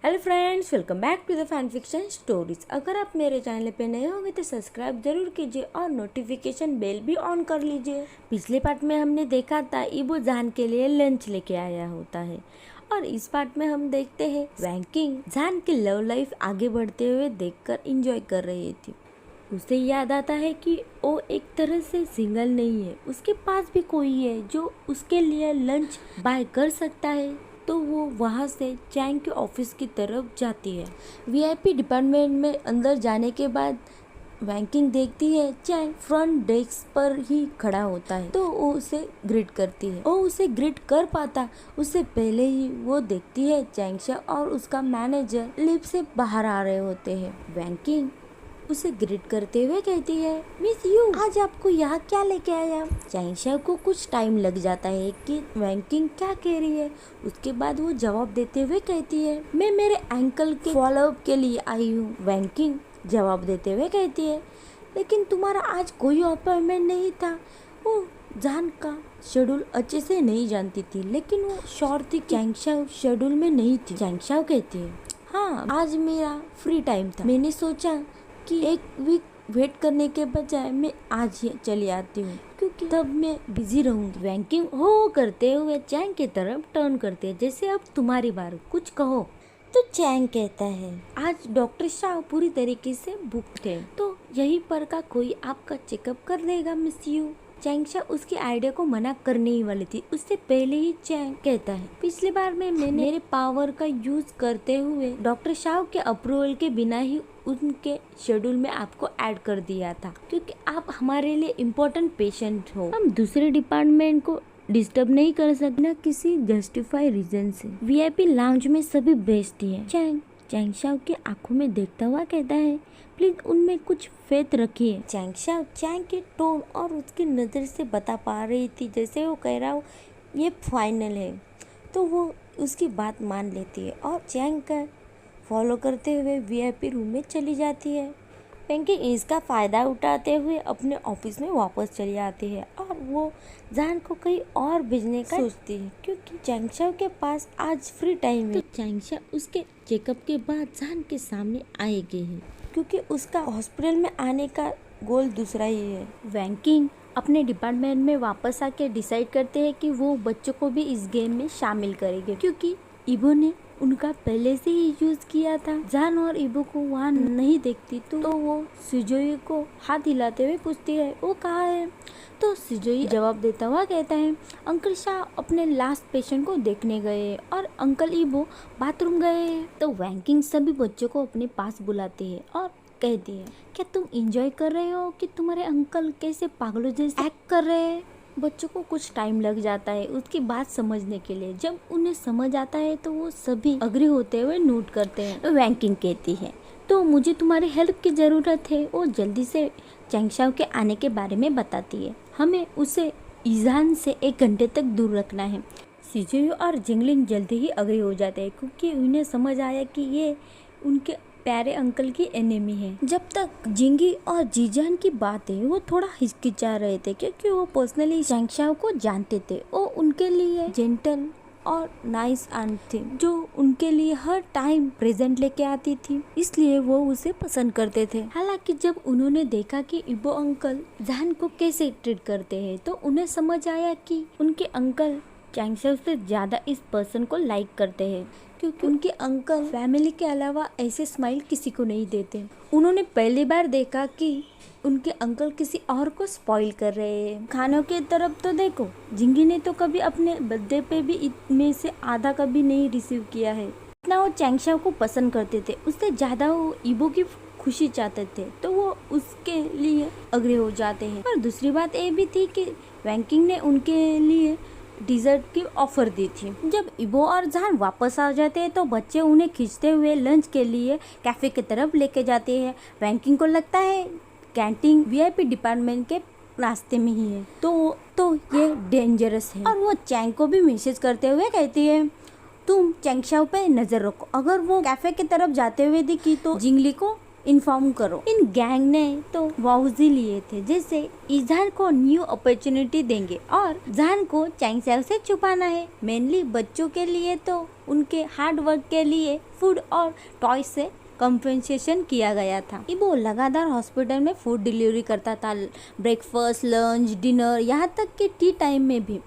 Hello friends, welcome back to the fan fiction stories. अगर आप मेरे चैनल पे नए होंगे तो सब्सक्राइब जरूर कीजिए और नोटिफिकेशन बेल भी ऑन कर लीजिए। पिछले पार्ट में हमने देखा था इबो जान के लिए लंच लेके आया होता है और इस पार्ट में हम देखते हैं वैंकिंग जान की लव लाइफ आगे बढ़ते हुए देखकर एंजॉय कर रही थी। उसे याद आता है कि वो एक तरह से सिंगल नहीं है, उसके पास भी कोई है जो उसके लिए लंच बाय कर सकता है। तो वो वहाँ से चैंग के ऑफिस की तरफ जाती है। वीआईपी डिपार्टमेंट में अंदर जाने के बाद वैंकिंग देखती है चैंग फ्रंट डेस्क पर ही खड़ा होता है, तो वो उसे ग्रीट करती है। वो उसे ग्रीट कर पाता उससे पहले ही वो देखती है चैंगशा और उसका मैनेजर लिफ्ट से बाहर आ रहे होते हैं। वैंकिंग उसे ग्रीट करते हुए कहती है, मिस यू, आज आपको यहाँ क्या लेके आया? चैंगशा को कुछ टाइम लग जाता है कि वैंकिंग क्या कह रही है। उसके बाद वो जवाब देते हुए कहती है, मैं मेरे अंकल के फॉलोअप के लिए आई हूँ। वैंकिंग जवाब देते हुए कहती है, लेकिन तुम्हारा आज कोई अपॉइंटमेंट नहीं था। वो जान का शेड्यूल अच्छे से नहीं जानती थी, लेकिन वो श्योर थी चैंगशा शेड्यूल में नहीं थी। चैंगशा कहती है, हाँ आज मेरा फ्री टाइम था, मैंने सोचा कि एक वीक वेट करने के बजाय मैं आज ही चली आती हूँ क्योंकि तब मैं बिजी रहूंगी। वैंकिंग हो करते हुए चैंग की तरफ टर्न करते है, जैसे अब तुम्हारी बार, कुछ कहो। तो चैंग कहता है, आज डॉक्टर शाह पूरी तरीके से बुक्ड है, तो यही पर का कोई आपका चेकअप कर देगा मिस यू। चैंगशा उसके आइडिया को मना करने ही वाली थी, उससे पहले ही चैंग कहता है, पिछली बार में मैंने मेरे पावर का यूज करते हुए डॉक्टर शाह के अप्रूवल के बिना ही उनके शेड्यूल में आपको ऐड कर दिया था, क्योंकि आप हमारे लिए इम्पोर्टेंट पेशेंट हो। हम दूसरे डिपार्टमेंट को डिस्टर्ब नहीं कर सकते ना किसी जस्टिफाई रीजन से। वीआईपी लाउंज में सभी बेचती है। चैंगशा की आंखों में देखता हुआ कहता है, प्लीज उनमें कुछ फेथ रखिए। चैंगशा चैंग के टोन और उसकी नज़र से बता पा रही थी जैसे वो कह रहा हो ये फाइनल है, तो वो उसकी बात मान लेती है और चैंग का फॉलो करते हुए वीआईपी रूम में चली जाती है। वैंकिंग इसका फ़ायदा उठाते हुए अपने ऑफिस में वापस चली आती है और वो जान को कहीं और भेजने का सोचती है क्योंकि चैंगशा के पास आज फ्री टाइम है। तो चैंगशा उसके चेकअप के बाद जान के सामने आएगी है क्योंकि उसका हॉस्पिटल में आने का गोल दूसरा ही है। वैंकिंग अपने डिपार्टमेंट में वापस आके डिसाइड करते हैं कि वो बच्चों को भी इस गेम में शामिल करेंगे क्योंकि इबो ने उनका पहले से ही यूज किया था। जान और इबो को वहाँ नहीं देखती तो वो सिजोई को हाथ हिलाते हुए पूछती है, वो कहाँ है? तो सिजोई जवाब देता हुआ कहता है, अंकल शाह अपने लास्ट पेशेंट को देखने गए और अंकल इबो बाथरूम गए। तो वैंकिंग सभी बच्चों को अपने पास बुलाती है और कहती है, क्या तुम एंजॉय कर रहे हो कि तुम्हारे अंकल कैसे पागलों जैसे एक्ट कर रहे हैं? बच्चों को कुछ टाइम लग जाता है उसकी बात समझने के लिए। जब उन्हें समझ आता है तो वो सभी अग्री होते हुए नोट करते हैं। वैंकिंग कहती है, तो मुझे तुम्हारी हेल्प की ज़रूरत है। वो जल्दी से चैंगशा के आने के बारे में बताती है, हमें उसे ईजान से 1 घंटे तक दूर रखना है। सिजुई और जिंगलिंग जल्दी ही अग्री हो जाते हैं क्योंकि उन्हें समझ आया कि ये उनके प्यारे अंकल की एनिमी है। जब तक जिंगी और जीजान की बात है वो थोड़ा हिचकिचा रहे थे क्योंकि वो पर्सनली चैंगशा को जानते थे। वो उनके लिए जेंटल और नाइस आंट थी जो उनके लिए हर टाइम प्रेजेंट लेके आती थी, इसलिए वो उसे पसंद करते थे। हालांकि जब उन्होंने देखा कि इबो अंकल जान को कैसे ट्रीट करते हैं तो उन्हें समझ आया कि उनके अंकल चैंगशा से ज्यादा इस पर्सन को लाइक करते हैं क्योंकि उनके अंकल फैमिली के अलावा ऐसे स्माइल किसी को नहीं देते। उन्होंने पहली बार देखा कि उनके अंकल किसी और को स्पॉइल कर रहे हैं। खानों के तरफ तो देखो, जिंगी ने तो कभी अपने बर्थडे पे भी इनमें से आधा कभी नहीं रिसीव किया है। इतना वो चैंगशा को पसंद करते थे, उससे ज्यादा वो इबो की खुशी चाहते थे, तो वो उसके लिए अग्री हो जाते हैं। और दूसरी बात ये भी थी कि वैंकिंग ने उनके लिए डिजर्ट की ऑफर दी थी। जब इबो और जान वापस आ जाते हैं तो बच्चे उन्हें खींचते हुए लंच के लिए कैफे की तरफ लेके जाते हैं। वैंकिंग को लगता है कैंटीन वीआईपी डिपार्टमेंट के रास्ते में ही है, तो ये डेंजरस है। और वो चैंग को भी मैसेज करते हुए कहती है, तुम चैंगशा पे नजर रखो, अगर वो कैफे की तरफ जाते हुए दिखी तो जिंगली को इन्फॉर्म करो। इन गैंग ने तो वाउजी लिए थे जैसे इजहान को न्यू अपॉर्चुनिटी देंगे और जहान को चैंगसेल से छुपाना है। मेनली बच्चों के लिए तो उनके हार्ड वर्क के लिए फूड और टॉय से कंपेंसेशन किया गया था। इबो लगातार हॉस्पिटल में फूड डिलीवरी करता था, ब्रेकफास्ट, लंच, डिनर, यहाँ तक कि टी टाइम में भी।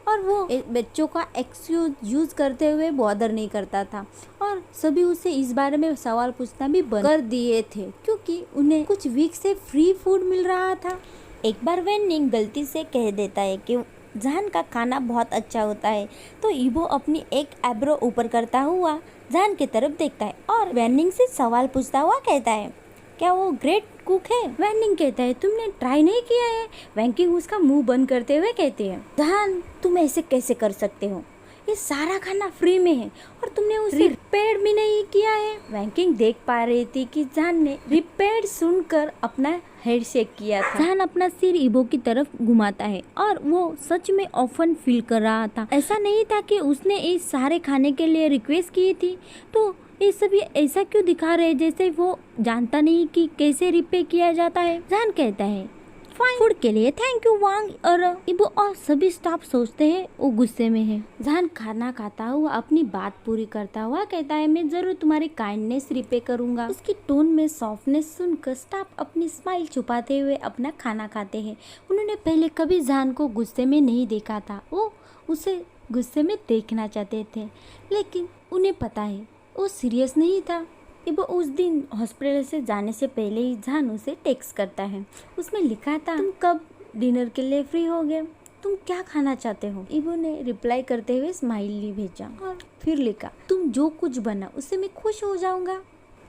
और वो बच्चों का एक्सक्यूज यूज करते हुए बॉदर नहीं करता था और सभी उसे इस बारे में सवाल पूछना भी बंद कर दिए थे क्योंकि उन्हें कुछ वीक से फ्री फूड मिल रहा था। एक बार वेनिंग गलती से कह देता है कि जहान का खाना बहुत अच्छा होता है तो इबो अपनी एक एब्रो ऊपर करता हुआ जहान की तरफ देखता है और वेनिंग से सवाल पूछता हुआ कहता है, क्या वो ग्रेट कुक है? वेनिंग कहता है, तुमने ट्राई नहीं किया है? वैंकिंग उसका मुंह बंद करते हुए कहती है, जहान तुम ऐसे कैसे कर सकते हो? ये सारा खाना फ्री में है और तुमने उसे रिपेयर भी नहीं किया है। वैंकिंग देख पा रही थी कि जहान ने रिपेयर सुनकर अपना हेड शेक किया था। जहान अपना सिर इबो की तरफ घुमाता है और वो सच में ऑफन फील कर रहा था। ऐसा नहीं था कि उसने इस सारे खाने के लिए रिक्वेस्ट की थी, तो ये सभी ऐसा क्यों दिखा रहे जैसे वो जानता नहीं कि कैसे रिपेयर किया जाता है। जहान कहता है, फाइन फूड के लिए थैंक यू वांग। और इबो और सभी स्टाफ सोचते हैं वो गुस्से में है। जहान खाना खाता हुआ अपनी बात पूरी करता हुआ कहता है, मैं जरूर तुम्हारी काइंडनेस रिपे करूंगा। उसकी टोन में सॉफ्टनेस सुनकर स्टाफ अपनी स्माइल छुपाते हुए अपना खाना खाते हैं। उन्होंने पहले कभी जहान को गुस्से में नहीं देखा था, वो उसे गुस्से में देखना चाहते थे, लेकिन उन्हें पता है वो सीरियस नहीं था। इबो उस दिन हॉस्पिटल से जाने से पहले ही जहान उसे टेक्स्ट करता है। उसमें लिखा था, तुम कब डिनर के लिए फ्री हो गए? तुम क्या खाना चाहते हो? इबो ने रिप्लाई करते हुए स्माइली भेजा और फिर लिखा, तुम जो कुछ बना उससे मैं खुश हो जाऊंगा।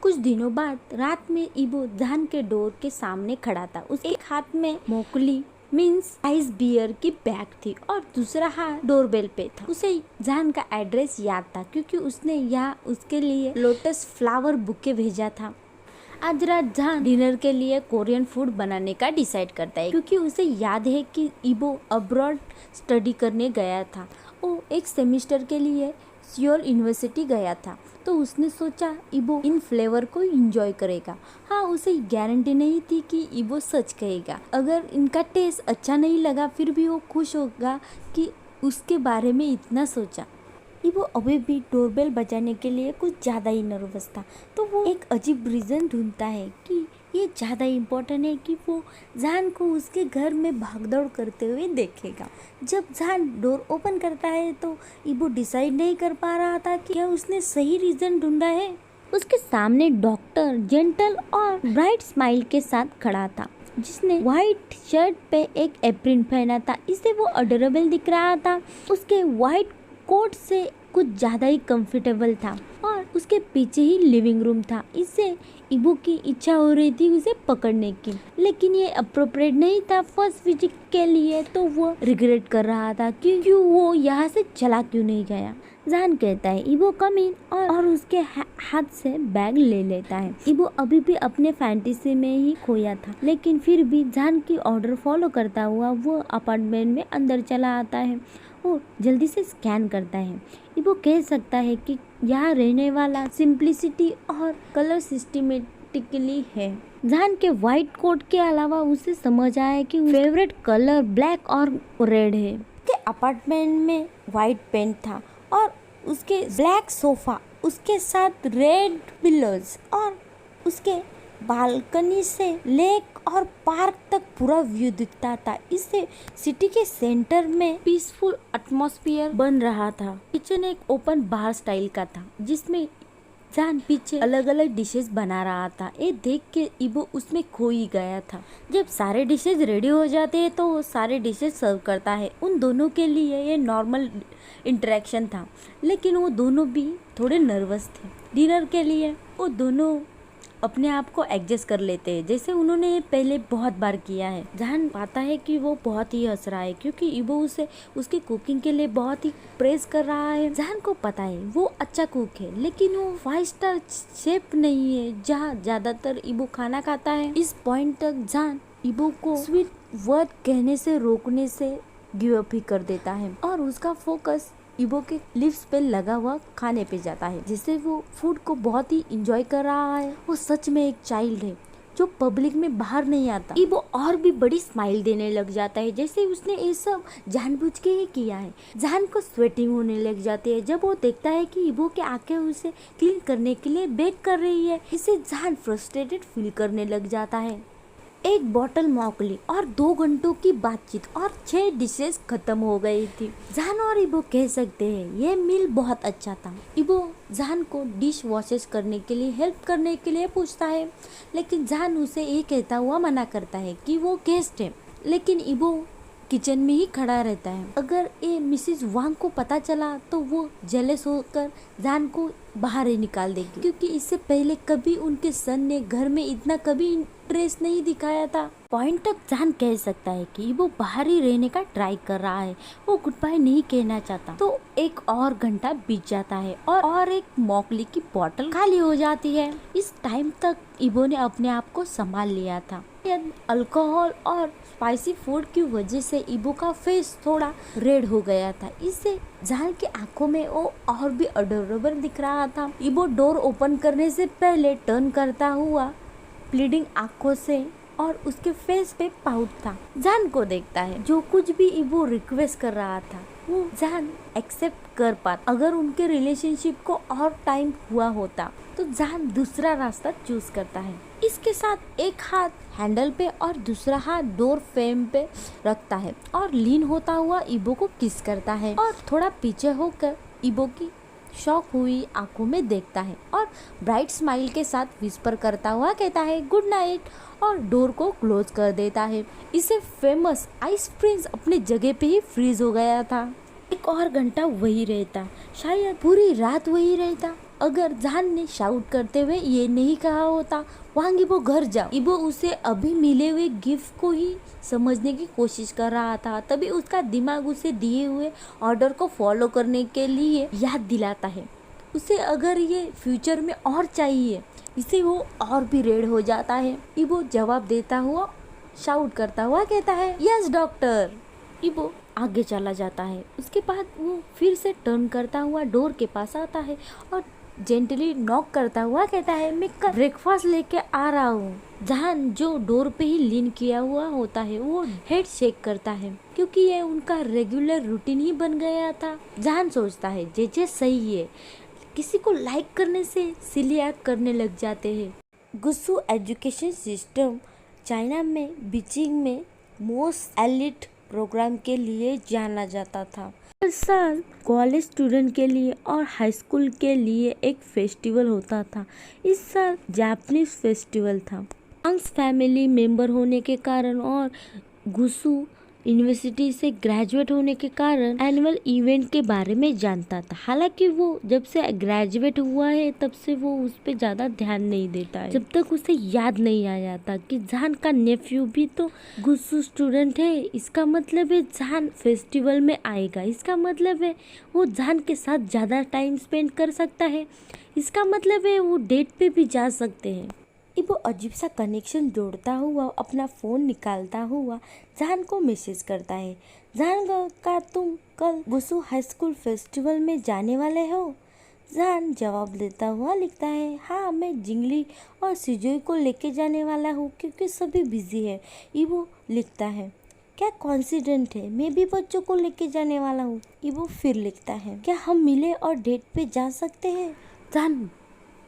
कुछ दिनों बाद रात में इबो जहान के डोर के सामने खड़ा था। उसके एक हाथ में मोकली मीन्स आइस बियर की बैग थी और दूसरा हाथ डोरबेल पे था। उसे जहान का एड्रेस याद था क्योंकि उसने यहाँ उसके लिए लोटस फ्लावर बुके भेजा था। आज रात जहान डिनर के लिए कोरियन फूड बनाने का डिसाइड करता है क्योंकि उसे याद है कि इबो अब्रॉड स्टडी करने गया था। वो एक सेमेस्टर के लिए सियोल यूनिवर्सिटी गया था, तो उसने सोचा इबो इन फ्लेवर को एंजॉय करेगा। हाँ, उसे गारंटी नहीं थी कि इबो सच कहेगा। अगर इनका टेस्ट अच्छा नहीं लगा फिर भी वो खुश होगा कि उसके बारे में इतना सोचा। इबो अभी भी डोरबेल बजाने के लिए कुछ ज़्यादा ही नर्वस था, तो वो एक अजीब रीज़न ढूंढता है कि ये ज़्यादा इम्पोर्टेंट है कि वो जहान को उसके घर में भागदौड़ करते हुए देखेगा। जब जहान डोर ओपन करता है तो इबो डिसाइड नहीं कर पा रहा था कि क्या उसने सही रीज़न ढूंढा है। उसके सामने डॉक्टर जेंटल और ब्राइट स्माइल के साथ खड़ा था, जिसने व्हाइट शर्ट पे एक एप्रिन पहना था। इससे वो अडोरेबल दिख रहा था। उसके व्हाइट कोट से कुछ ज़्यादा ही कंफर्टेबल था और उसके पीछे ही लिविंग रूम था। इससे इबो की इच्छा हो रही थी उसे पकड़ने की, लेकिन ये अप्रोप्रिएट नहीं था फर्स्ट विजिट के लिए, तो वो रिग्रेट कर रहा था कि क्यों वो यहाँ से चला क्यों नहीं गया। जहान कहता है, इबो कम इन और उसके हाथ से बैग ले लेता है। इबो अभी भी अपने फैंटेसी में ही खोया था, लेकिन फिर भी जहान की ऑर्डर फॉलो करता हुआ वो अपार्टमेंट में अंदर चला आता है। वो जल्दी से स्कैन करता है। इबो कह सकता है कि यहाँ रहने वाला सिंप्लिसिटी और कलर सिस्टमेटिकली है। जहान के व्हाइट कोट के अलावा उसे समझ आया कि फेवरेट कलर ब्लैक और रेड है। उसके अपार्टमेंट में व्हाइट पेंट था और उसके ब्लैक सोफा, उसके साथ रेड पिलोज और उसके बालकनी से लेक और पार्क तक पूरा व्यू दिखता था। इससे सिटी के सेंटर में पीसफुल एटमॉस्फेयर बन रहा था। किचन एक ओपन बार स्टाइल का था, जिसमें जहान पीछे अलग अलग डिशेस बना रहा था। ये देख के इबो उसमें खो ही गया था। जब सारे डिशेस रेडी हो जाते हैं तो वो सारे डिशेस सर्व करता है। उन दोनों के लिए ये नॉर्मल इंटरेक्शन था, लेकिन वो दोनों भी थोड़े नर्वस थे। डिनर के लिए वो दोनों अपने आप को एडजस्ट कर लेते हैं, जैसे उन्होंने पहले बहुत बार किया है। जहान पाता है कि वो बहुत ही हंस रहा है क्योंकि इबो उसे उसकी कुकिंग के लिए बहुत ही प्रेज कर रहा है। जहान को पता है वो अच्छा कुक है, लेकिन वो 5 स्टार शेफ नहीं है जहाँ ज्यादातर इबो खाना खाता है। इस पॉइंट तक जहान इबो को स्वीट वर्ड कहने से रोकने से गिव अप ही कर देता है और उसका फोकस इबो के लिप्स पे लगा हुआ खाने पे जाता है, जिससे वो फूड को बहुत ही इंजॉय कर रहा है। वो सच में एक चाइल्ड है जो पब्लिक में बाहर नहीं आता। इबो और भी बड़ी स्माइल देने लग जाता है, जैसे उसने ये सब जानबूझ के ही किया है। जान को स्वेटिंग होने लग जाती है जब वो देखता है कि इबो के आंखें उसे क्लीन करने के लिए बेग कर रही है। इसे जान फ्रस्ट्रेटेड फील करने लग जाता है। एक बॉटल मॉकली और 2 घंटों की बातचीत और 6 डिशेस खत्म हो गई थी। जान और इबो कह सकते हैं ये मील बहुत अच्छा था। इबो जान को डिश वॉशेस करने के लिए हेल्प करने के लिए पूछता है, लेकिन जान उसे ये कहता हुआ मना करता है कि वो गेस्ट है। लेकिन इबो किचन में ही खड़ा रहता है। अगर ये मिसेस वांग को पता चला तो वो जेलस होकर जान को बाहर ही निकाल देगी, क्योंकि इससे पहले कभी उनके सन ने घर में इतना कभी इंटरेस्ट नहीं दिखाया था। पॉइंट तक जान कह सकता है कि वो बाहर ही रहने का ट्राई कर रहा है, वो गुड बाय नहीं कहना चाहता। तो एक और घंटा बीत जाता है और एक मॉकली की बोतल खाली हो जाती है। इस टाइम तक इबो ने अपने आप को संभाल लिया था। अल्कोहल और स्पाइसी फूड की वजह से इबो का फेस थोड़ा रेड हो गया था। इससे जान की आंखों में वो और भी अडोरेबल दिख रहा था। इबो डोर ओपन करने से पहले टर्न करता हुआ प्लीडिंग आंखों से, और उसके फेस पे पाउट था। जान को देखता है। जो कुछ भी इबो रिक्वेस्ट कर रहा था वो जान एक्सेप्ट कर पाता। अगर उनके रिलेशनशिप को और टाइम हुआ होता तो जान दूसरा रास्ता चूज करता है। इसके साथ एक हाथ हैंडल पे और दूसरा हाथ डोर फ्रेम पे रखता है और लीन होता हुआ इबो को किस करता है और थोड़ा पीछे होकर इबो की शॉक हुई आंखों में देखता है और ब्राइट स्माइल के साथ विस्पर करता हुआ कहता है गुड नाइट और डोर को क्लोज कर देता है। इसे फेमस आइस प्रिंस अपने जगह पे ही फ्रीज हो गया था। एक और घंटा वही रहता, शायद पूरी रात वही रहता, अगर जान ने शाउट करते हुए ये नहीं कहा होता वांग इबो घर जाओ। इबो उसे अभी मिले हुए गिफ्ट को ही समझने की कोशिश कर रहा था, तभी उसका दिमाग उसे दिए हुए ऑर्डर को फॉलो करने के लिए याद दिलाता है। उसे अगर ये फ्यूचर में और चाहिए, इसे वो और भी रेड हो जाता है। इबो जवाब देता हुआ शाउट करता हुआ कहता है यस डॉक्टर। इबो आगे चला जाता है। उसके बाद वो फिर से टर्न करता हुआ डोर के पास आता है और जेंटली नॉक करता हुआ कहता है मैं ब्रेकफास्ट लेके आ रहा हूँ। जान जो डोर पे ही लीन किया हुआ होता है वो हेड शेक करता है, क्योंकि ये उनका रेगुलर रूटीन ही बन गया था। जान सोचता है जे सही है, किसी को लाइक करने से सिली एक्ट करने लग जाते हैं। गुस्सू एजुकेशन सिस्टम चाइना में बीजिंग में मोस्ट एलिट प्रोग्राम के लिए जाना जाता था। हर साल कॉलेज स्टूडेंट के लिए और हाई स्कूल के लिए एक फेस्टिवल होता था। इस साल जापानीज फेस्टिवल था। वांग्स फैमिली मेंबर होने के कारण और गुस्सू यूनिवर्सिटी से ग्रेजुएट होने के कारण एनुअल इवेंट के बारे में जानता था। हालांकि वो जब से ग्रेजुएट हुआ है तब से वो उस पर ज़्यादा ध्यान नहीं देता है, जब तक उसे याद नहीं आया था कि जान का नेफ्यू भी तो गुस्सू स्टूडेंट है। इसका मतलब है जान फेस्टिवल में आएगा, इसका मतलब है वो जान के साथ ज़्यादा टाइम स्पेंड कर सकता है, इसका मतलब है वो डेट पे भी जा सकते हैं। इबो अजीब सा कनेक्शन जोड़ता हुआ अपना फ़ोन निकालता हुआ जान को मैसेज करता है जान का तुम कल गुस्सू हाई स्कूल फेस्टिवल में जाने वाले हो। जान जवाब देता हुआ लिखता है हाँ मैं जिंगली और सिजोई को लेके जाने वाला हूँ क्योंकि सभी बिजी है। इबो लिखता है क्या कॉन्सिडेंट है, मैं भी बच्चों को लेके जाने वाला हूँ। इबो फिर लिखता है क्या हम मिले और डेट पे जा सकते हैं। जान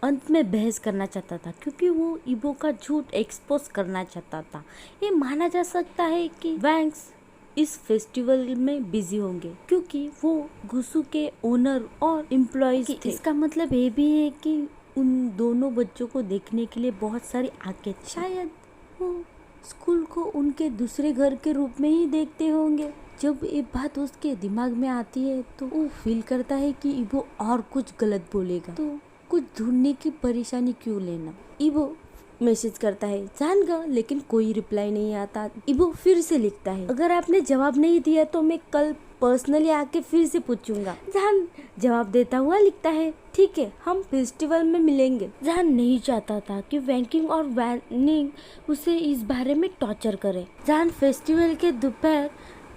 अंत में बहस करना चाहता था क्योंकि वो इबो का झूठ एक्सपोज करना चाहता था। ये माना जा सकता है कि वैंग्स इस फेस्टिवल में बिजी होंगे क्योंकि वो गुस्सू के ओनर और एम्प्लॉयज थे। इसका मतलब ये भी है कि उन दोनों बच्चों को देखने के लिए बहुत सारी आंखें, शायद वो स्कूल को उनके दूसरे घर के रूप में ही देखते होंगे। जब ये बात उसके दिमाग में आती है तो वो फील करता है कि इबो और कुछ गलत बोलेगा, तो कुछ ढूंढने की परेशानी क्यों लेना। इबो मैसेज करता है जान का, लेकिन कोई रिप्लाई नहीं आता। इबो फिर से लिखता है अगर आपने जवाब नहीं दिया तो मैं कल पर्सनली आके फिर से पूछूंगा। जान जवाब देता हुआ लिखता है ठीक है हम फेस्टिवल में मिलेंगे। जान नहीं चाहता था कि वैंकिंग और वैनिंग उसे इस बारे में टॉर्चर करे। जान फेस्टिवल के दोपहर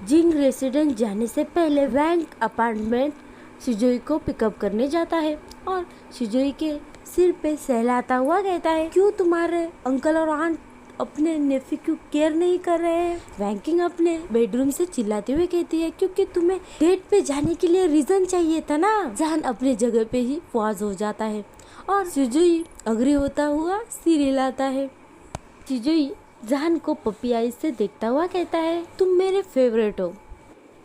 जिंग रेसिडेंस जाने से पहले वैंग अपार्टमेंट सुजोई को पिकअप करने जाता है और सुजोई के सिर पे सहलाता हुआ कहता है, क्यों तुम्हारे अंकल और आंट अपने नेफ्यू की केयर नहीं कर रहे हैं? वैंकिंग अपने बेडरूम से चिल्लाते हुए कहती है, क्योंकि तुम्हें डेट पे जाने के लिए रीजन चाहिए था ना। जहान अपने जगह पे ही पॉज हो जाता है और सुजोई अग्री होता हुआ सिर हिलाता है। सुजोई जहान को पपी आई से देखता हुआ कहता है, तुम मेरे फेवरेट हो।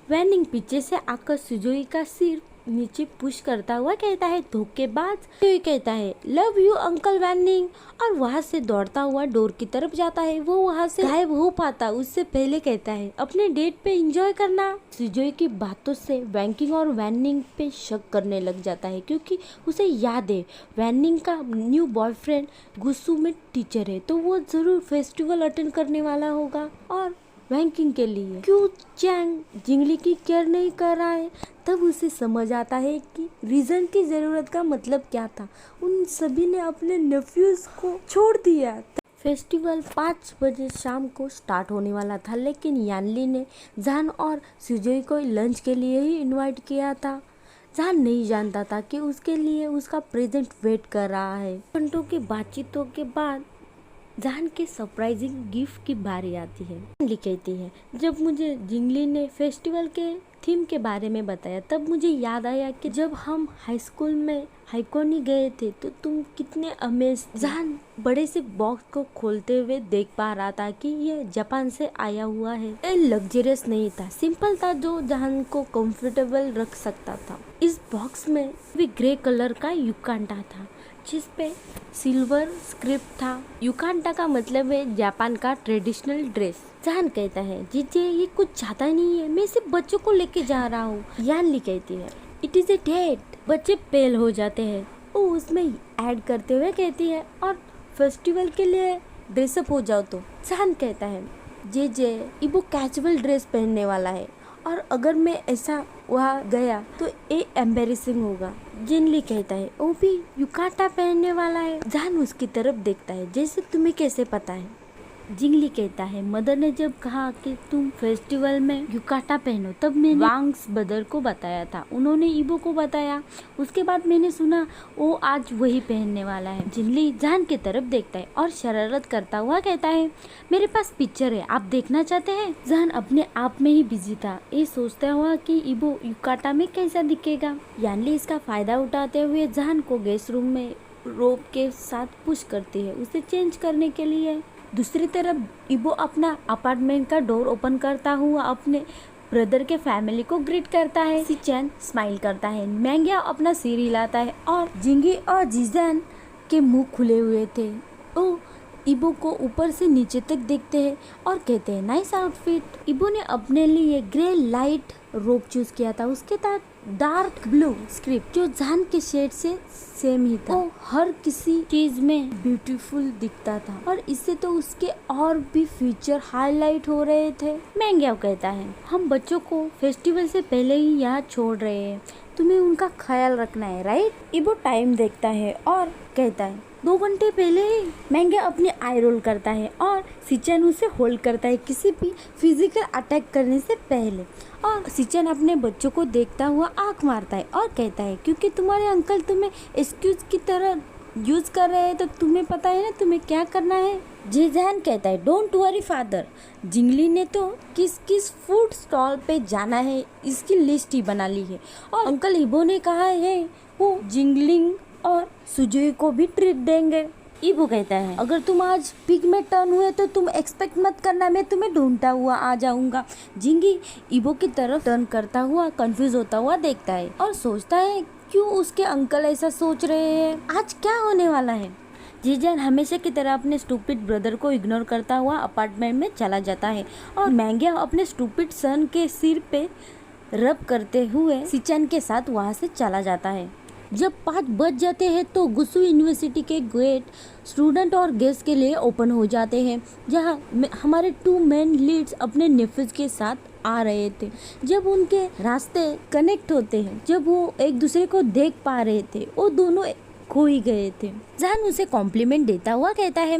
वैनिंग पीछे से आकर सुजोई का सिर नीचे पुश करता हुआ कहता है, धोखेबाज। सुजोई कहता है, लव यू अंकल वैनिंग, और वहाँ से दौड़ता हुआ डोर की तरफ जाता है। वो वहाँ से गायब हो पाता उससे पहले कहता है, अपने डेट पे एंजॉय करना। सुजोई की बातों से वैंकिंग और वैनिंग पे शक करने लग जाता है, क्योंकि उसे याद है वैनिंग का न्यू बॉयफ्रेंड गुस्सू में टीचर है, तो वो जरूर फेस्टिवल अटेंड करने वाला होगा। और वैंकिंग के लिए क्यों चैंग जिंगली की केयर नहीं कर रहा है? तब उसे समझ आता है कि रीजन की जरूरत का मतलब क्या था। उन सभी ने अपने नेफ्यूज को छोड़ दिया। फेस्टिवल 5 बजे शाम को स्टार्ट होने वाला था, लेकिन यानली ने जहान और सुजोई को लंच के लिए ही इनवाइट किया था। जहान नहीं जानता था कि उसके लिए उसका प्रेजेंट वेट कर रहा है। घंटों की बातचीतों के बाद जहान के सरप्राइजिंग गिफ्ट की बारी आती है। कहती है, जब मुझे जिंगली ने फेस्टिवल के थीम के बारे में बताया, तब मुझे याद आया कि जब हम हाई स्कूल में हाइकोनी गए थे तो तुम कितने अमेज। जहान बड़े से बॉक्स को खोलते हुए देख पा रहा था कि ये जापान से आया हुआ है। ये लग्जरियस नहीं था, सिंपल था, जो जहान को कंफर्टेबल रख सकता था। इस बॉक्स में भी ग्रे कलर का युकांटा था, जिस पे सिल्वर स्क्रिप्ट था। युकांटा का मतलब है जापान का ट्रेडिशनल ड्रेस। जहान कहता है, जीजे ये कुछ ज्यादा नहीं है, मैं सिर्फ बच्चों को लेके जा रहा हूँ। यानली कहती है, इट इज ए डेट। बच्चे पेल हो जाते हैं। वो उसमें ऐड करते हुए कहती है, और फेस्टिवल के लिए ड्रेसअप हो जाओ। तो जहान कहता है, जे इबो कैजुअल ड्रेस पहनने वाला है, और अगर मैं ऐसा वहाँ गया तो ये एम्बेरसिंग होगा। जिनली कहता है, वो भी युकाटा पहनने वाला है। जहान उसकी तरफ देखता है, जैसे तुम्हें कैसे पता है? जिंगली कहता है, मदर ने जब कहा कि तुम फेस्टिवल में युकाटा पहनो, तब मैंने वांग्स ब्रदर को बताया था, उन्होंने इबो को बताया। उसके बाद मैंने सुना वो आज वही पहनने वाला है। जिंगली जहान की तरफ देखता है और शरारत करता हुआ कहता है, मेरे पास पिक्चर है, आप देखना चाहते हैं? जहान अपने आप में ही बिजी था, ये सोचता हुआ कि इबो युकाटा में कैसा दिखेगा। यानली इसका फायदा उठाते हुए जहान को गेस्ट रूम में रोप के साथ पुश करती है, उसे चेंज करने के लिए। दूसरी तरफ इबो अपना अपार्टमेंट का डोर ओपन करता हुआ अपने ब्रदर के फैमिली को ग्रीट करता है। सिचन स्माइल करता है, मैंगिया अपना सिर हिलाता है, और जिंगी और जीजन के मुंह खुले हुए थे। ओ इबो को ऊपर से नीचे तक देखते हैं और कहते हैं, नाइस आउटफिट। इबो ने अपने लिए ग्रे लाइट रोब चूज किया था, उसके साथ डार्क ब्लू स्क्रिप्ट जो जहान के शेड से सेम ही था। वो हर किसी चीज में ब्यूटीफुल दिखता था, और इससे तो उसके और भी फीचर हाईलाइट हो रहे थे। मैंगिया कहता है, हम बच्चों को फेस्टिवल से पहले ही यहाँ छोड़ रहे हैं, तुम्हें उनका ख्याल रखना है, राइट? इबो टाइम देखता है और कहता है, 2 घंटे पहले ही। मैंगिया अपने आई रोल करता है और सिचन उसे होल्ड करता है किसी भी फिजिकल अटैक करने से पहले। और सिचन अपने बच्चों को देखता हुआ आंख मारता है और कहता है, क्योंकि तुम्हारे अंकल तुम्हें एक्सक्यूज की तरह यूज कर रहे हैं, तो तुम्हें पता है ना तुम्हें क्या करना है। जिजहान कहता है, डोंट वरी फादर, जिंगली ने तो किस किस फूड स्टॉल पे जाना है इसकी लिस्ट ही बना ली है, और अंकल इबो ने कहा है वो जिंगलिंग और सुजोई को भी ट्रीट देंगे। इबो कहता है, अगर तुम आज पिग में टर्न हुए तो तुम एक्सपेक्ट मत करना मैं तुम्हें ढूंढता हुआ आ जाऊंगा। जिंगी इबो की तरफ टर्न करता हुआ कंफ्यूज होता हुआ देखता है और सोचता है क्यों उसके अंकल ऐसा सोच रहे हैं, आज क्या होने वाला है। जिजन हमेशा की तरह अपने स्टूपिड ब्रदर को इग्नोर करता हुआ अपार्टमेंट में चला जाता है, और मैंगिया अपने स्टूपिड सन के सिर पे रब करते हुए सिचन के साथ वहाँ से चला जाता है। जब 5 बज जाते हैं तो गुसु यूनिवर्सिटी के गेट स्टूडेंट और गेस्ट के लिए ओपन हो जाते हैं, जहां हमारे 2 मेन लीड्स अपने नेफ्यूज के साथ आ रहे थे। जब उनके रास्ते कनेक्ट होते हैं, जब वो एक दूसरे को देख पा रहे थे, वो दोनों खो ही गए थे। जहान उसे कॉम्प्लीमेंट देता हुआ कहता है,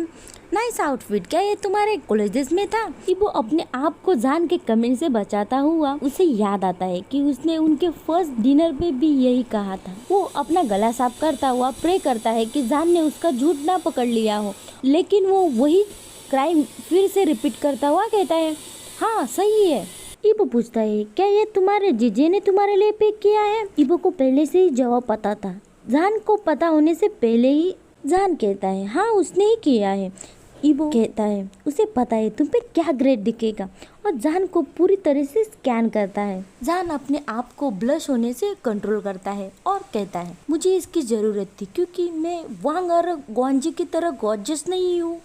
नाइस आउटफिट, क्या ये तुम्हारे कॉलेजेस में था? इबो अपने आप को जान के कमेंट से बचाता हुआ उसे याद आता है कि उसने उनके फर्स्ट डिनर पे भी यही कहा था। वो अपना गला साफ करता हुआ प्रे करता है कि जान ने उसका झूठ ना पकड़ लिया हो, लेकिन वो वही क्राइम फिर से रिपीट करता हुआ कहता है, हाँ सही है। इबो पूछता है, क्या ये तुम्हारे जीजे ने तुम्हारे लिए पैक किया है? इबो को पहले से ही जवाब पता था। जान को पता होने से पहले ही जान कहता है, हाँ उसने ही किया है। इबो कहता है उसे पता है तुम पे क्या ग्रेट दिखेगा, और जान को पूरी तरह से स्कैन करता है। जान अपने आप को ब्लश होने से कंट्रोल करता है और कहता है, मुझे इसकी जरूरत थी क्योंकि मैं वांग और ग्वांजी की तरह गॉर्जियस नहीं हूँ।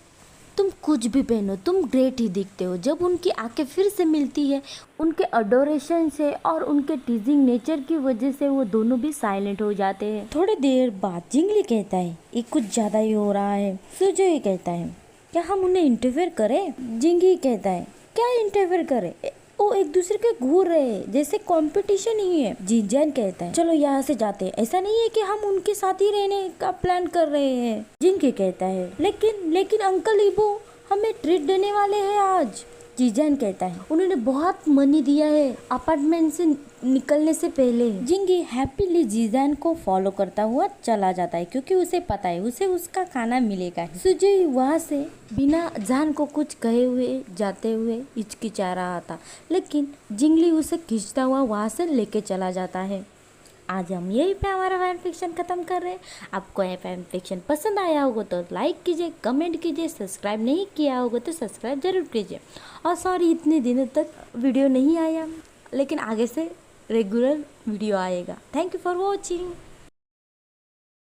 तुम कुछ भी पहनो, तुम ग्रेट ही दिखते हो। जब उनकी आंखें फिर से मिलती है, उनके अडोरेशन से और उनके टीजिंग नेचर की वजह से वो दोनों भी साइलेंट हो जाते हैं। थोड़ी देर बाद जिंगली कहता है, ये कुछ ज्यादा ही हो रहा है। सुजोई कहता है, क्या हम उन्हें इंटरफेयर करें? जिंगी कहता है, क्या इंटरफेयर करें? वो एक दूसरे के घूर रहे हैं जैसे कंपटीशन ही है। जिनजैन कहता है, चलो यहाँ से जाते हैं, ऐसा नहीं है कि हम उनके साथ ही रहने का प्लान कर रहे हैं। जिंगी कहता है, लेकिन अंकल इबो हमें ट्रीट देने वाले हैं आज। जिनजैन कहता है, उन्होंने बहुत मनी दिया है अपार्टमेंट से निकलने से पहले। जिंगी हैप्पीली जिनजैन को फॉलो करता हुआ चला जाता है क्योंकि उसे पता है उसे उसका खाना मिलेगा। सुजोई वहाँ से बिना जान को कुछ कहे हुए जाते हुए हिचकिचा रहा था, लेकिन जिंगली उसे खींचता हुआ वहाँ से लेके चला जाता है। आज हम यही पे हमारा फैन फिक्शन खत्म कर रहे हैं। आपको ये फैन फिक्शन पसंद आया होगा तो लाइक कीजिए, कमेंट कीजिए, सब्सक्राइब नहीं किया होगा तो सब्सक्राइब जरूर कीजिए। और सॉरी इतने दिनों तक वीडियो नहीं आया, लेकिन आगे से रेगुलर वीडियो आएगा। Thank you for watching.